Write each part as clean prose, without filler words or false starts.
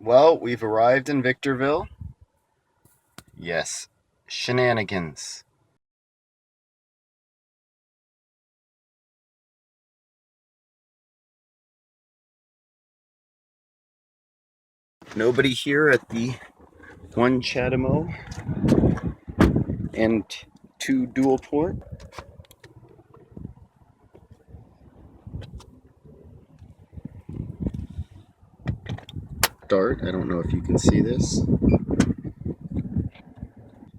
Well, we've arrived in Victorville. Yes, shenanigans. Nobody here at the one Chatamo and two dual port. Start. I don't know if you can see this.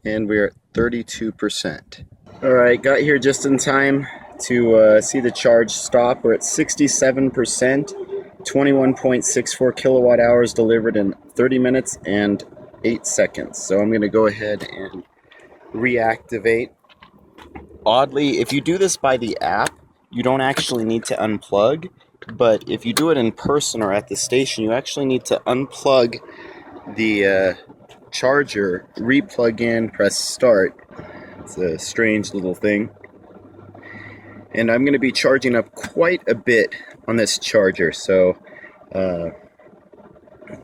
And we're at 32%. All right, got here just in time to see the charge stop. We're at 67%, 21.64 kilowatt hours delivered in 30 minutes and 8 seconds. So I'm going to go ahead and reactivate. Oddly, if you do this by the app, you don't actually need to unplug. But if you do it in person or at the station, you actually need to unplug the charger, re-plug in, press start. It's a strange little thing. And I'm going to be charging up quite a bit on this charger, so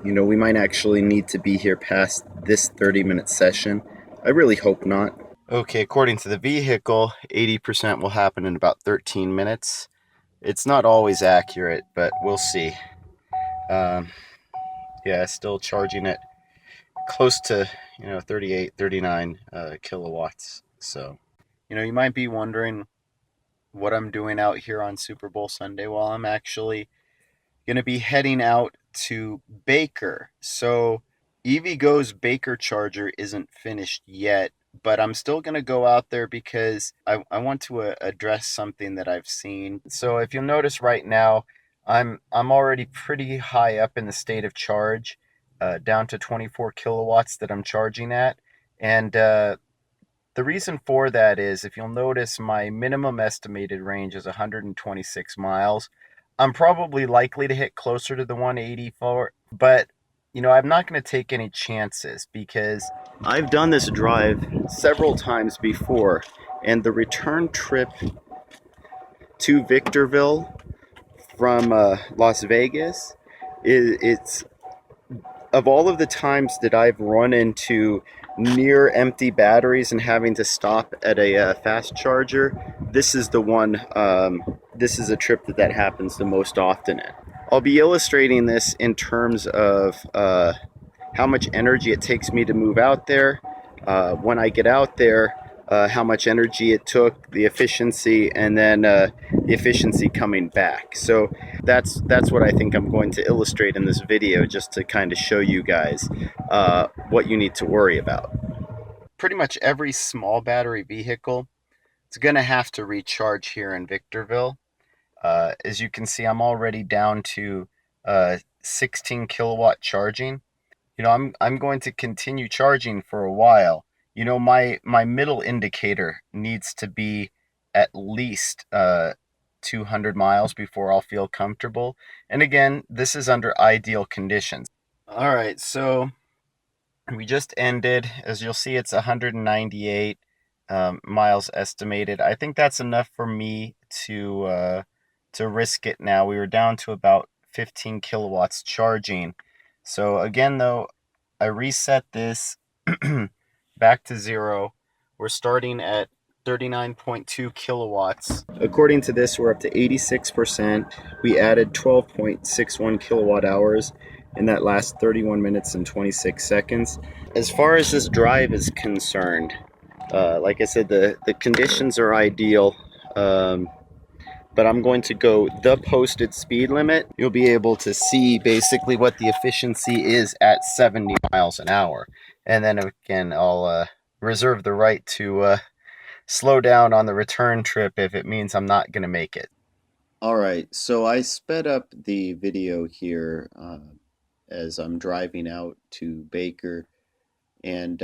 we might actually need to be here past this 30-minute session. I really hope not. Okay, according to the vehicle, 80% will happen in about 13 minutes. It's not always accurate, but we'll see. Yeah, still charging at close to 38, 39 kilowatts. So you might be wondering what I'm doing out here on Super Bowl Sunday. Well, I'm actually going to be heading out to Baker. So EVgo's Baker charger isn't finished yet, but I'm still going to go out there because I want to address something that I've seen. So if you'll notice right now, I'm already pretty high up in the state of charge, down to 24 kilowatts that I'm charging at. And the reason for that is, if you'll notice, my minimum estimated range is 126 miles. I'm probably likely to hit closer to the 184, but I'm not going to take any chances because I've done this drive several times before, and the return trip to Victorville from Las Vegas it's of all of the times that I've run into near empty batteries and having to stop at a fast charger, this is the one. This is a trip that happens the most often in. I'll be illustrating this in terms of how much energy it takes me to move out there. When I get out there, how much energy it took, the efficiency, and then the efficiency coming back. So that's what I think I'm going to illustrate in this video, just to kind of show you guys what you need to worry about. Pretty much every small battery vehicle is going to have to recharge here in Victorville. As you can see, I'm already down to 16 kilowatt charging. I'm going to continue charging for a while. My middle indicator needs to be at least 200 miles before I'll feel comfortable. And again, this is under ideal conditions. All right, so we just ended. As you'll see, it's 198 miles estimated. I think that's enough for me to risk it now. We were down to about 15 kilowatts charging. So again, though, I reset this back to zero. We're starting at 39.2 kilowatts. According to this, we're up to 86%. We added 12.61 kilowatt hours in that last 31 minutes and 26 seconds. As far as this drive is concerned, like I said, the conditions are ideal. But I'm going to go the posted speed limit. You'll be able to see basically what the efficiency is at 70 miles an hour. And then again, I'll reserve the right to slow down on the return trip if it means I'm not going to make it. All right, so I sped up the video here as I'm driving out to Baker. And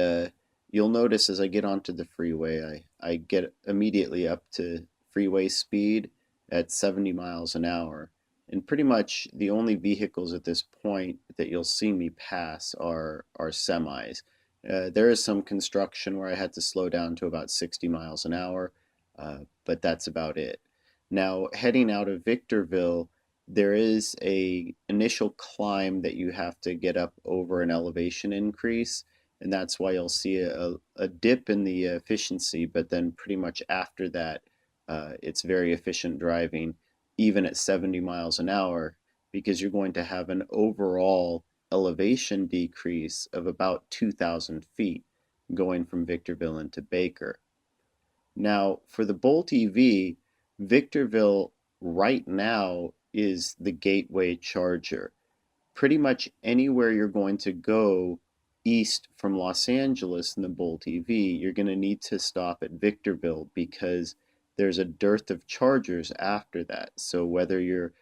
you'll notice as I get onto the freeway, I get immediately up to freeway speed at 70 miles an hour. And pretty much the only vehicles at this point that you'll see me pass are semis. There is some construction where I had to slow down to about 60 miles an hour, but that's about it. Now, heading out of Victorville, there is a initial climb that you have to get up over an elevation increase, and that's why you'll see a dip in the efficiency, but then pretty much after that, it's very efficient driving, even at 70 miles an hour, because you're going to have an overall elevation decrease of about 2,000 feet going from Victorville into Baker. Now, for the Bolt EV, Victorville right now is the gateway charger. Pretty much anywhere you're going to go east from Los Angeles in the Bolt EV, you're going to need to stop at Victorville because there's a dearth of chargers after that. So whether you're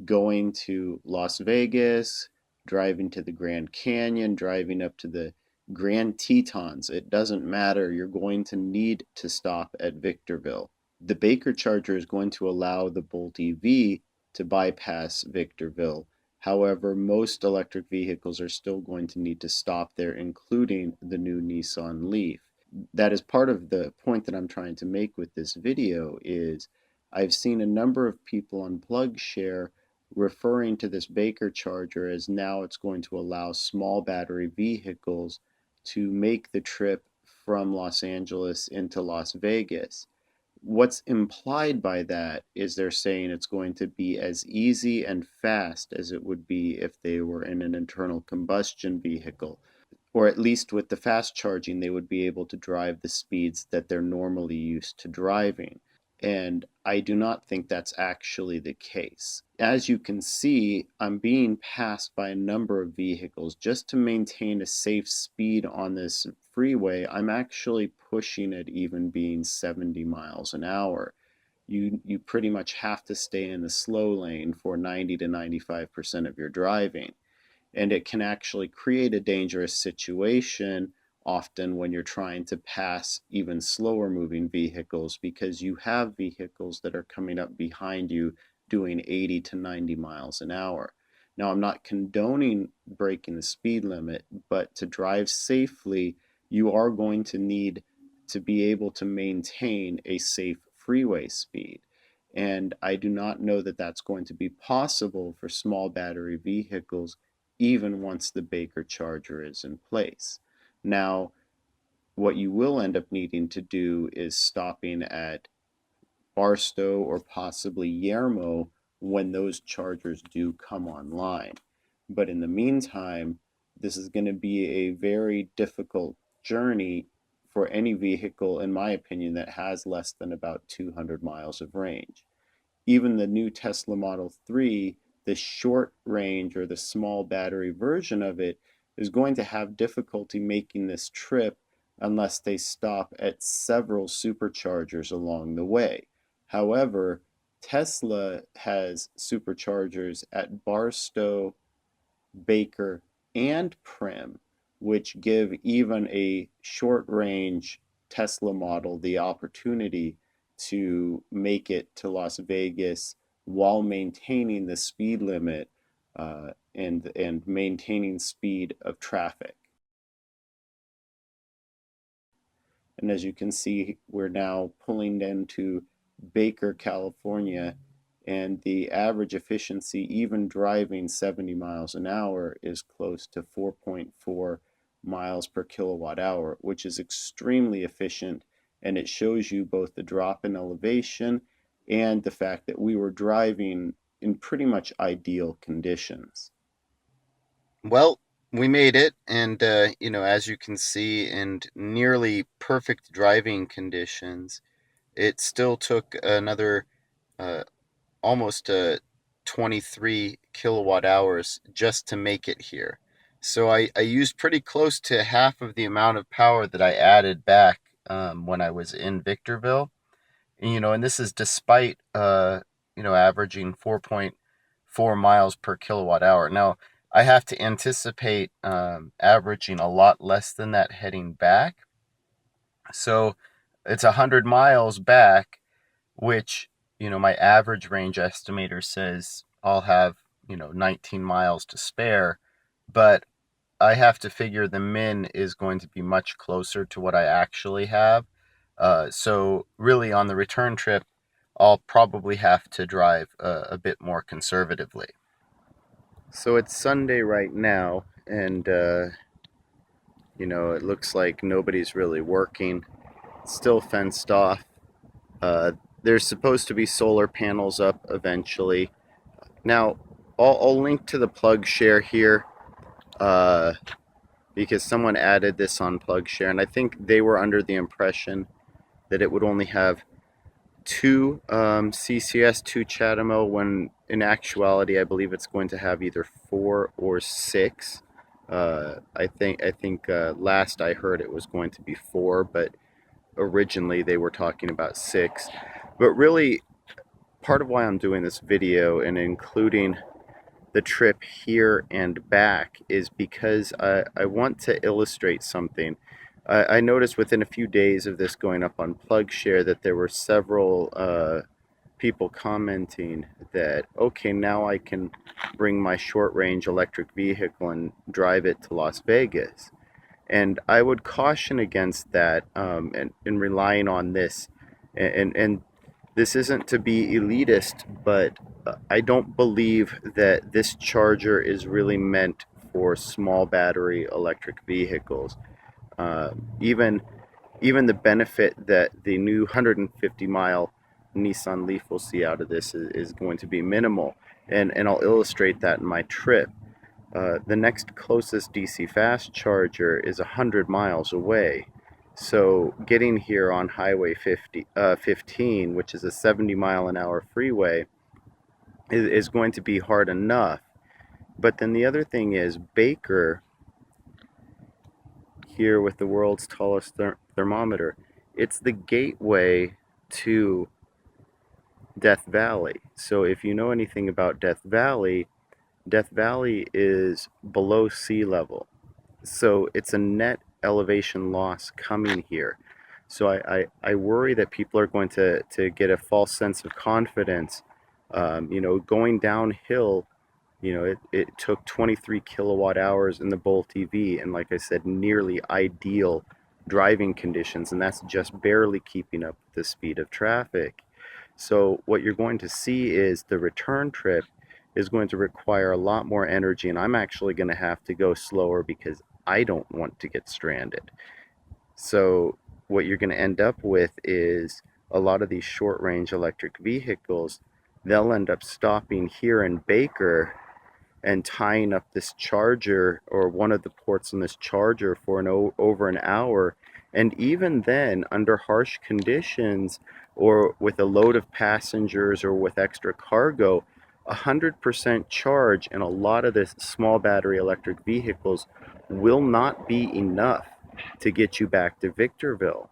going to Las Vegas, driving to the Grand Canyon, driving up to the Grand Tetons, it doesn't matter. You're going to need to stop at Victorville. The Baker charger is going to allow the Bolt EV to bypass Victorville. However, most electric vehicles are still going to need to stop there, including the new Nissan Leaf. That is part of the point that I'm trying to make with this video is I've seen a number of people on PlugShare referring to this Baker charger as now it's going to allow small battery vehicles to make the trip from Los Angeles into Las Vegas. What's implied by that is they're saying it's going to be as easy and fast as it would be if they were in an internal combustion vehicle. Or at least with the fast charging, they would be able to drive the speeds that they're normally used to driving. And I do not think that's actually the case. As you can see, I'm being passed by a number of vehicles. Just to maintain a safe speed on this freeway, I'm actually pushing it even being 70 miles an hour. You pretty much have to stay in the slow lane for 90 to 95% of your driving. And it can actually create a dangerous situation often when you're trying to pass even slower moving vehicles because you have vehicles that are coming up behind you doing 80 to 90 miles an hour. Now, I'm not condoning breaking the speed limit, but to drive safely, you are going to need to be able to maintain a safe freeway speed. And I do not know that that's going to be possible for small battery vehicles even once the Baker charger is in place. Now, what you will end up needing to do is stopping at Barstow or possibly Yermo when those chargers do come online. But in the meantime, this is going to be a very difficult journey for any vehicle, in my opinion, that has less than about 200 miles of range. Even the new Tesla Model 3, the short range or the small battery version of it, is going to have difficulty making this trip unless they stop at several superchargers along the way. However, Tesla has superchargers at Barstow, Baker, and Prim, which give even a short range Tesla model the opportunity to make it to Las Vegas while maintaining the speed limit and maintaining speed of traffic. And as you can see, we're now pulling into Baker, California, and the average efficiency, even driving 70 miles an hour, is close to 4.4 miles per kilowatt hour, which is extremely efficient. And it shows you both the drop in elevation and the fact that we were driving in pretty much ideal conditions. Well, we made it, and as you can see, in nearly perfect driving conditions, it still took another uh, almost 23 kilowatt hours just to make it here. So I used pretty close to half of the amount of power that I added back when I was in Victorville. And this is despite averaging 4.4 miles per kilowatt hour. Now, I have to anticipate averaging a lot less than that heading back. So it's 100 miles back, which, my average range estimator says I'll have, 19 miles to spare. But I have to figure the min is going to be much closer to what I actually have. So really on the return trip, I'll probably have to drive a bit more conservatively. So it's Sunday right now, and it looks like nobody's really working. It's still fenced off. Uh, there's supposed to be solar panels up eventually. Now, I'll link to the plug share here uh, because someone added this on plug share, and I think they were under the impression that it would only have two CCS, two CHAdeMO, when in actuality I believe it's going to have either 4 or 6. I think last I heard it was going to be 4, but originally they were talking about 6. But really, part of why I'm doing this video and including the trip here and back is because I want to illustrate something. I noticed within a few days of this going up on PlugShare that there were several people commenting that, okay, now I can bring my short range electric vehicle and drive it to Las Vegas. And I would caution against that, and relying on this. And this isn't to be elitist, but I don't believe that this charger is really meant for small battery electric vehicles. Uh, even even the benefit that the new 150-mile Nissan Leaf will see out of this is going to be minimal. And I'll illustrate that in my trip. The next closest DC fast charger is 100 miles away. So getting here on Highway 15, which is a 70-mile-an-hour freeway, is going to be hard enough. But then the other thing is Baker, here with the world's tallest thermometer, it's the gateway to Death Valley. So if you know anything about Death Valley is below sea level. So it's a net elevation loss coming here. So I worry that people are going to get a false sense of confidence. Going downhill, it took 23 kilowatt hours in the Bolt EV, and like I said, nearly ideal driving conditions, and that's just barely keeping up with the speed of traffic. So what you're going to see is the return trip is going to require a lot more energy, and I'm actually going to have to go slower because I don't want to get stranded. So what you're going to end up with is a lot of these short range electric vehicles, they'll end up stopping here in Baker and tying up this charger or one of the ports on this charger for over an hour. And even then, under harsh conditions or with a load of passengers or with extra cargo, 100% charge in a lot of this small battery electric vehicles will not be enough to get you back to Victorville.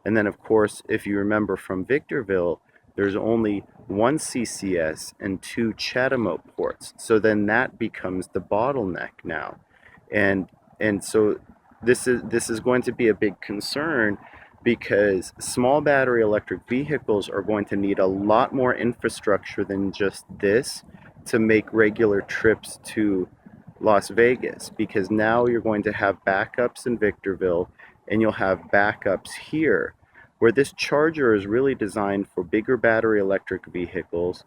And then, of course, if you remember from Victorville, there's only one CCS and two CHAdeMO ports. So then that becomes the bottleneck now. And so this is going to be a big concern, because small battery electric vehicles are going to need a lot more infrastructure than just this to make regular trips to Las Vegas, because now you're going to have backups in Victorville and you'll have backups here, where this charger is really designed for bigger battery electric vehicles,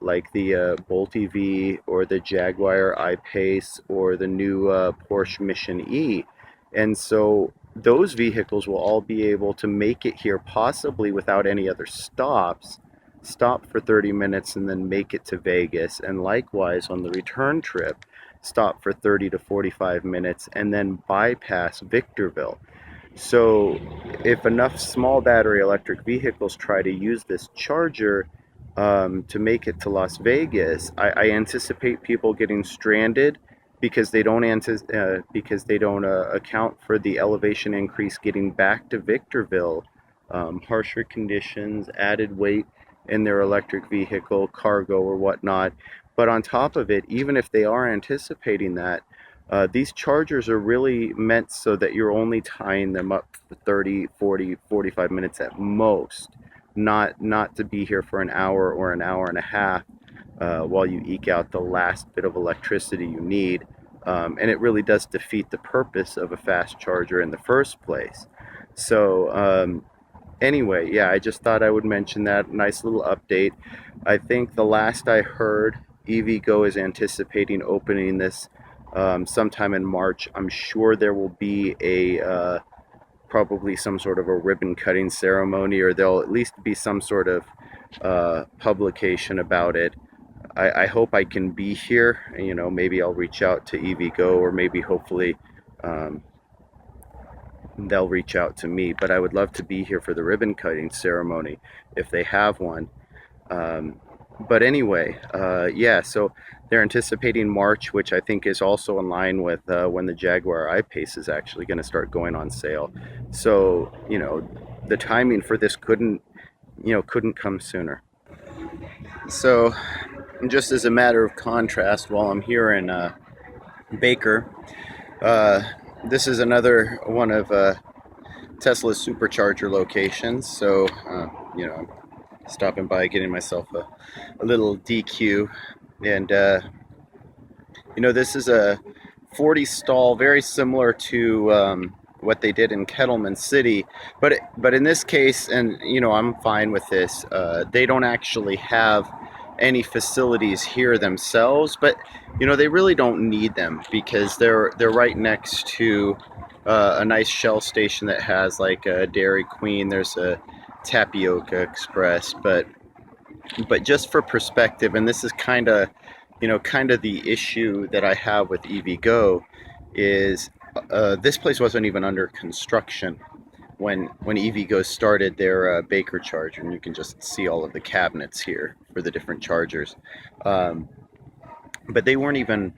like the Bolt EV or the Jaguar I-Pace or the new Porsche Mission E. And so those vehicles will all be able to make it here possibly without any other stops, stop for 30 minutes and then make it to Vegas, and likewise on the return trip, stop for 30 to 45 minutes and then bypass Victorville. So if enough small battery electric vehicles try to use this charger to make it to Las Vegas, I anticipate people getting stranded because they don't account for the elevation increase getting back to Victorville, harsher conditions, added weight in their electric vehicle, cargo or whatnot. But on top of it, even if they are anticipating that, these chargers are really meant so that you're only tying them up for 30, 40, 45 minutes at most, not to be here for an hour or an hour and a half while you eke out the last bit of electricity you need. And it really does defeat the purpose of a fast charger in the first place. So anyway, yeah, I just thought I would mention that nice little update. I think the last I heard, EVgo is anticipating opening this sometime in March. I'm sure there will be a probably some sort of a ribbon cutting ceremony, or there'll at least be some sort of publication about it. I hope I can be here. You know, maybe I'll reach out to EVgo, or maybe hopefully um, they'll reach out to me. But I would love to be here for the ribbon cutting ceremony if they have one. Um, but anyway, yeah, so they're anticipating March, which I think is also in line with when the Jaguar I-Pace is actually going to start going on sale. So, you know, the timing for this couldn't come sooner. So, just as a matter of contrast, while I'm here in Baker, uh, this is another one of Tesla's supercharger locations. So, I'm stopping by, getting myself a little DQ, and this is a 40 stall, very similar to what they did in Kettleman City, but in this case, and I'm fine with this. They don't actually have any facilities here themselves, but they really don't need them because they're right next to a nice Shell station that has like a Dairy Queen. There's a Tapioca Express, but just for perspective, and this is kind of the issue that I have with EVgo is this place wasn't even under construction when EVgo started their Baker charger, and you can just see all of the cabinets here for the different chargers. Um, but they weren't even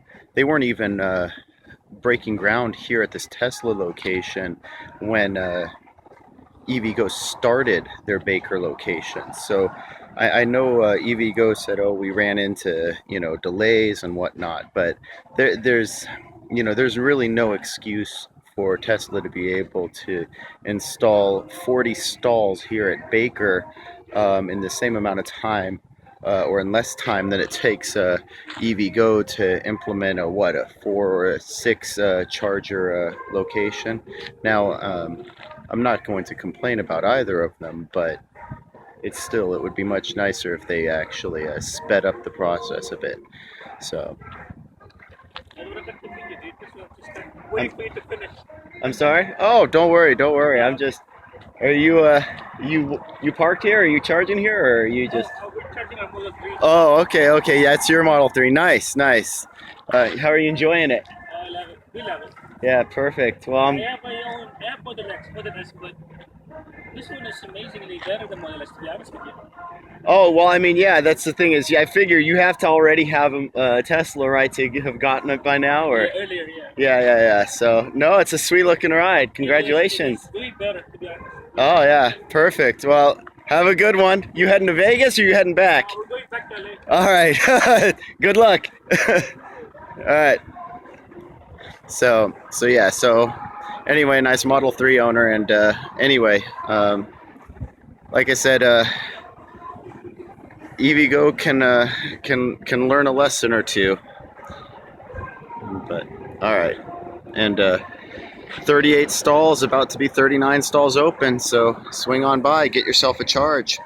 breaking ground here at this Tesla location when EVgo started their Baker location. So I know EVgo said, "Oh, we ran into delays and whatnot," but there's really no excuse for Tesla to be able to install 40 stalls here at Baker in the same amount of time. Or in less time than it takes EVgo to implement a 4 or a 6 charger location. Now, I'm not going to complain about either of them, but it would be much nicer if they actually sped up the process a bit. So, I'm, I'm sorry. Oh, don't worry, don't worry. I'm just. Are you you parked here? Are you charging here, or are you just? Oh, okay, okay. Yeah, it's your Model 3. Nice, nice. How are you enjoying it? I love it. We love it. Yeah, perfect. Well, I have my own app Model S, but this one is amazingly better than Model S, to be honest with you. Oh, well, I mean, yeah, that's the thing is, yeah, I figure you have to already have a Tesla, right, to have gotten it by now, or? Yeah, earlier, yeah. Yeah, yeah, yeah. So, no, it's a sweet looking ride. Congratulations. It's doing better, to be honest. Oh, yeah, perfect. Well, have a good one. You heading to Vegas, or you heading back? We're going back to LA. All right. Good luck. All right. So yeah. So anyway, nice Model 3 owner, and anyway, like I said, EVgo can learn a lesson or two. But all right, and 38 stalls, about to be 39 stalls open. So swing on by, get yourself a charge.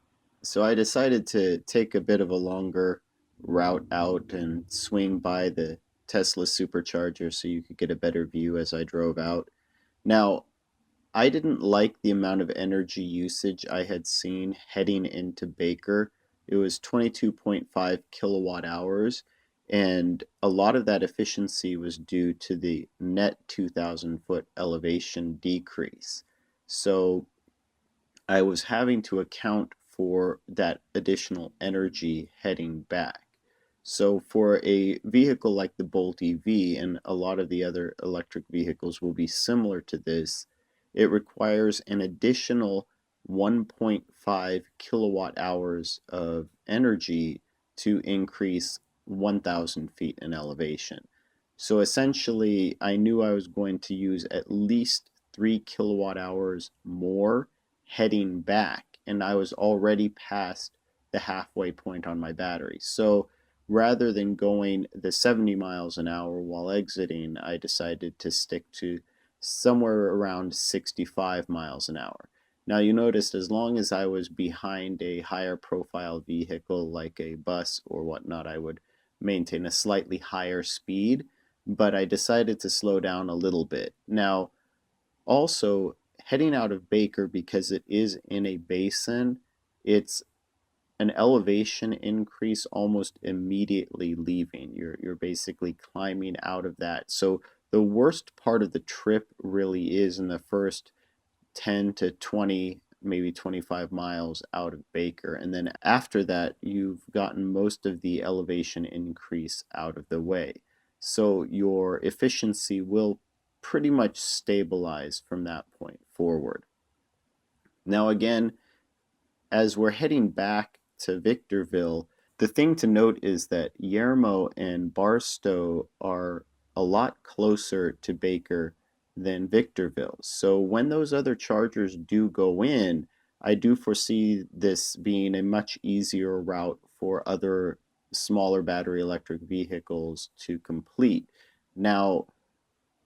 So I decided to take a bit of a longer route out and swing by the Tesla supercharger so you could get a better view as I drove out. Now, I didn't like the amount of energy usage I had seen heading into Baker. It was 22.5 kilowatt hours, and a lot of that efficiency was due to the net 2,000 foot elevation decrease. So I was having to account for that additional energy heading back. So for a vehicle like the Bolt EV, and a lot of the other electric vehicles will be similar to this, it requires an additional 1.5 kilowatt hours of energy to increase 1,000 feet in elevation. So essentially, I knew I was going to use at least 3 kilowatt hours more heading back, and I was already past the halfway point on my battery. So rather than going the 70 miles an hour while exiting, I decided to stick to somewhere around 65 miles an hour. Now you noticed as long as I was behind a higher profile vehicle like a bus or whatnot, I would maintain a slightly higher speed, but I decided to slow down a little bit. Now, also, heading out of Baker, because it is in a basin, it's an elevation increase almost immediately leaving. You're basically climbing out of that. So the worst part of the trip really is in the first 10 to 20, maybe 25 miles out of Baker. And then after that, you've gotten most of the elevation increase out of the way. So your efficiency will pretty much stabilize from that point forward. Now, again, as we're heading back to Victorville, the thing to note is that Yermo and Barstow are a lot closer to Baker than Victorville. So when those other chargers do go in, I do foresee this being a much easier route for other smaller battery electric vehicles to complete. Now,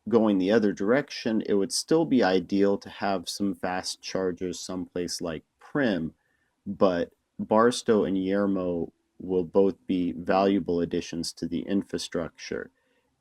going the other direction, it would still be ideal to have some fast chargers someplace like Prim, but Barstow and Yermo will both be valuable additions to the infrastructure.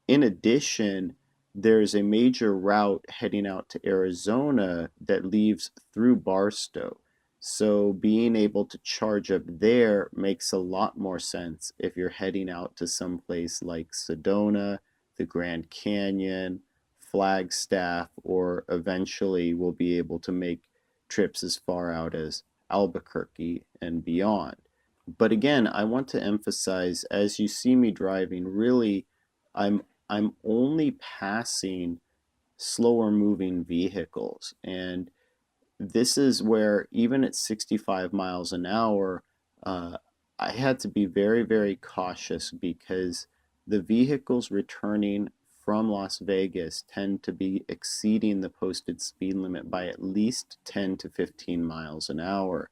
In addition, there's a major route heading out to Arizona that leaves through Barstow. So being able to charge up there makes a lot more sense if you're heading out to someplace like Sedona, the Grand Canyon, Flagstaff, or eventually we'll be able to make trips as far out as Albuquerque and beyond. But again, I want to emphasize, as you see me driving, really, I'm only passing slower moving vehicles. And this is where, even at 65 miles an hour, I had to be very, very cautious because the vehicles returning from Las Vegas tend to be exceeding the posted speed limit by at least 10 to 15 miles an hour.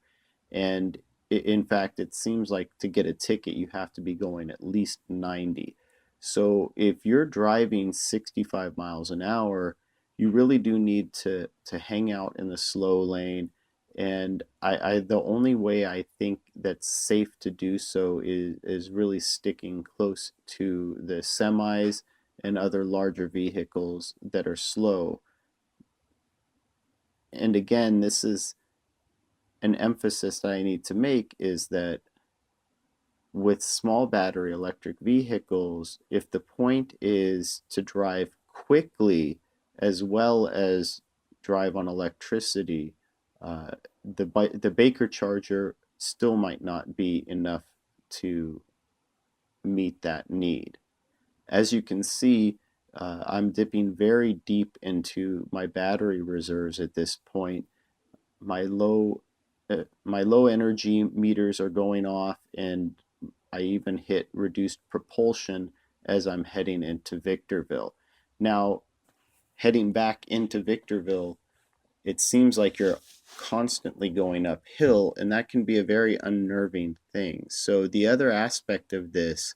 And in fact, it seems like to get a ticket, you have to be going at least 90. So if you're driving 65 miles an hour, you really do need to hang out in the slow lane. And the only way I think that's safe to do so is really sticking close to the semis and other larger vehicles that are slow. And again, this is an emphasis that I need to make, is that with small battery electric vehicles, if the point is to drive quickly as well as drive on electricity, the Baker charger still might not be enough to meet that need. As you can see, I'm dipping very deep into my battery reserves at this point. My low energy meters are going off, and I even hit reduced propulsion as I'm heading into Victorville. Now, heading back into Victorville, it seems like you're constantly going uphill, and that can be a very unnerving thing. So the other aspect of this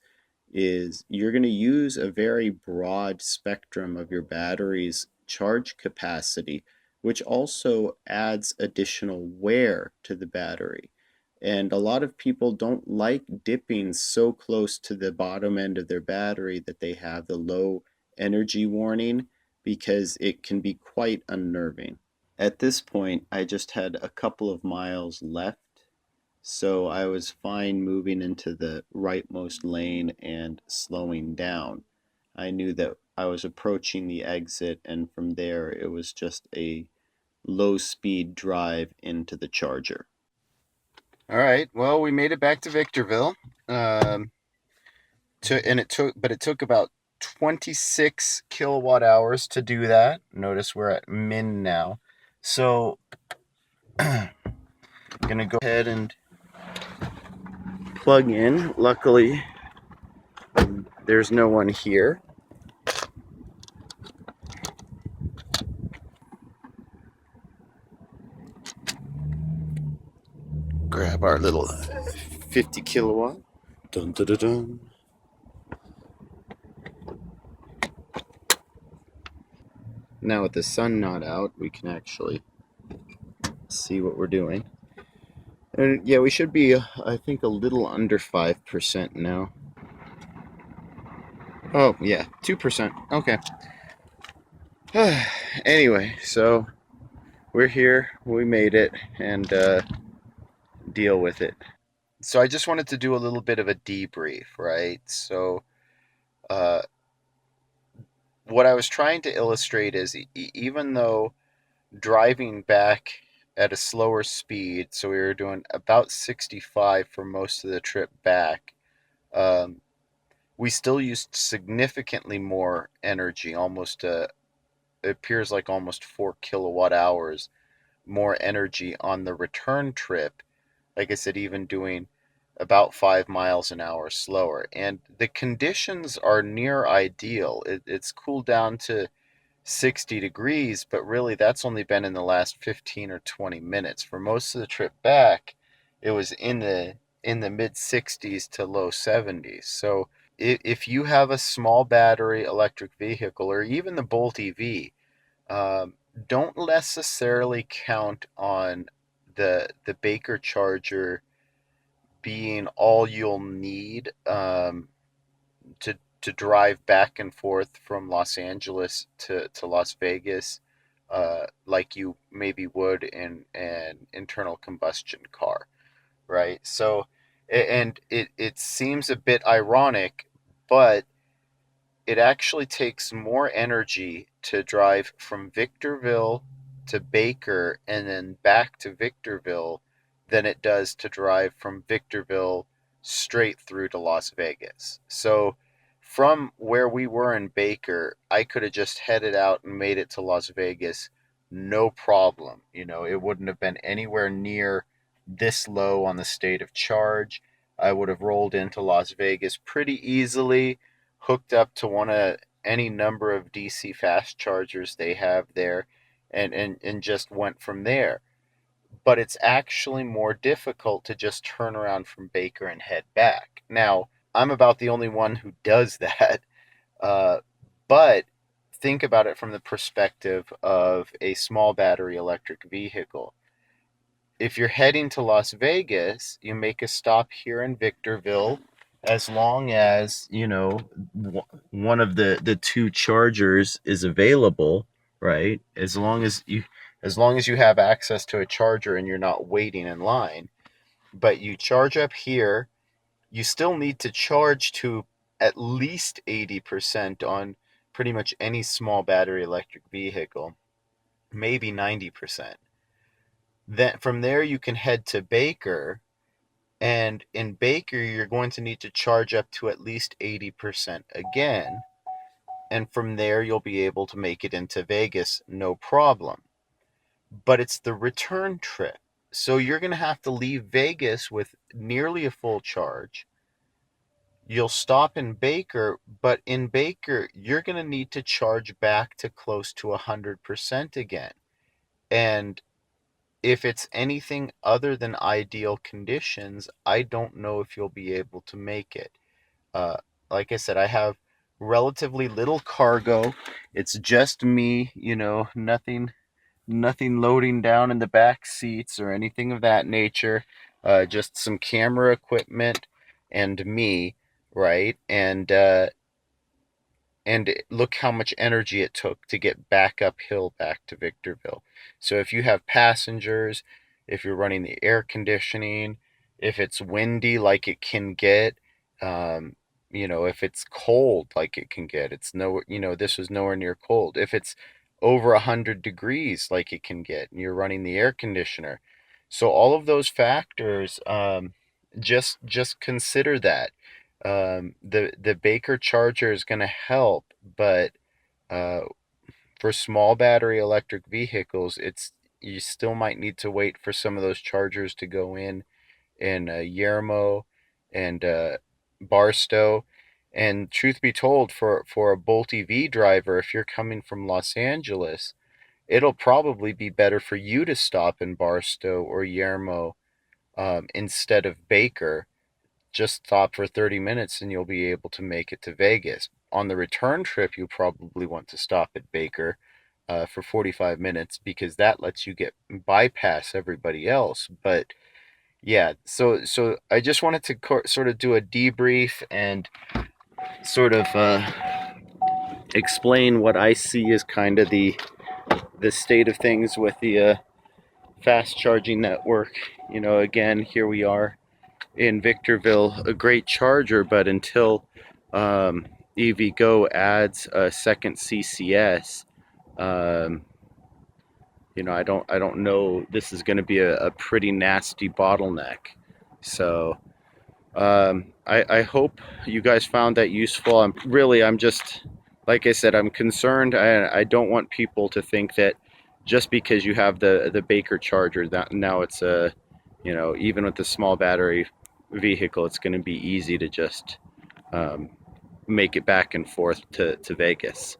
is you're going to use a very broad spectrum of your battery's charge capacity, which also adds additional wear to the battery. And a lot of people don't like dipping so close to the bottom end of their battery that they have the low energy warning, because it can be quite unnerving. At this point, I just had a couple of miles left, so I was fine moving into the rightmost lane and slowing down. I knew that I was approaching the exit, and from there it was just a low speed drive into the charger. All right, well, we made it back to Victorville. It took about 26 kilowatt hours to do that. Notice we're at min now. So I'm gonna go ahead and plug in. Luckily, there's no one here. Grab our little 50 kilowatt. Dun, dun, dun, dun. Now with the sun not out, we can actually see what we're doing. And yeah, we should be, I think, a little under 5% now. Oh, yeah, 2%. Okay. Anyway, so we're here. We made it, and deal with it. So I just wanted to do a little bit of a debrief, right? So uh, what I was trying to illustrate is even though driving back at a slower speed, so we were doing about 65 for most of the trip back, um, we still used significantly more energy, almost, it appears like almost 4 kilowatt hours more energy on the return trip. Like I said, even doing about 5 miles an hour slower. And the conditions are near ideal. It's cooled down to 60 degrees, but really that's only been in the last 15 or 20 minutes. For most of the trip back, it was in the mid 60s to low 70s. So if you have a small battery electric vehicle or even the Bolt EV, um, don't necessarily count on the Baker charger being all you'll need, to drive back and forth from Los Angeles to Las Vegas, like you maybe would in an internal combustion car, right? So, and it seems a bit ironic, but it actually takes more energy to drive from Victorville to Baker and then back to Victorville than it does to drive from Victorville straight through to Las Vegas. So from where we were in Baker, I could have just headed out and made it to Las Vegas no problem. It wouldn't have been anywhere near this low on the state of charge. I would have rolled into Las Vegas pretty easily, hooked up to one of any number of DC fast chargers they have there, and just went from there. But it's actually more difficult to just turn around from Baker and head back. Now, I'm about the only one who does that, uh, but think about it from the perspective of a small battery electric vehicle. If you're heading to Las Vegas, you make a stop here in Victorville. As long as one of the two chargers is available, right? As long as you have access to a charger and you're not waiting in line, but you charge up here, you still need to charge to at least 80% on pretty much any small battery electric vehicle, maybe 90%. Then from there you can head to Baker, and in Baker you're going to need to charge up to at least 80% again, and from there you'll be able to make it into Vegas no problem. But it's the return trip. So you're going to have to leave Vegas with nearly a full charge. You'll stop in Baker, but in Baker you're going to need to charge back to close to 100% again. And if it's anything other than ideal conditions, I don't know if you'll be able to make it. Uh, like I said, I have relatively little cargo. It's just me, nothing loading down in the back seats or anything of that nature. Just some camera equipment and me, right? And look how much energy it took to get back uphill back to Victorville. So if you have passengers, if you're running the air conditioning, if it's windy like it can get, um, if it's cold like it can get, it's no, this was nowhere near cold. If it's over 100 degrees like it can get, and you're running the air conditioner, so all of those factors, just consider that. The Baker charger is going to help, but uh, for small battery electric vehicles, it's you still might need to wait for some of those chargers to go in Yermo and Barstow. And truth be told, for a Bolt EV driver, if you're coming from Los Angeles, it'll probably be better for you to stop in Barstow or Yermo, instead of Baker. Just stop for 30 minutes and you'll be able to make it to Vegas. On the return trip, you probably want to stop at Baker, for 45 minutes, because that lets you get bypass everybody else. But yeah, so I just wanted to sort of do a debrief and sort of explain what I see as kind of the state of things with the fast charging network. You know, again, here we are in Victorville, a great charger, but until EVgo adds a second CCS, um, you know, I don't know. This is going to be a pretty nasty bottleneck. So I hope you guys found that useful. I'm just, like I said, I'm concerned. I don't want people to think that just because you have the Baker charger that now it's a, you know, even with the small battery vehicle, it's going to be easy to just um, make it back and forth to Vegas.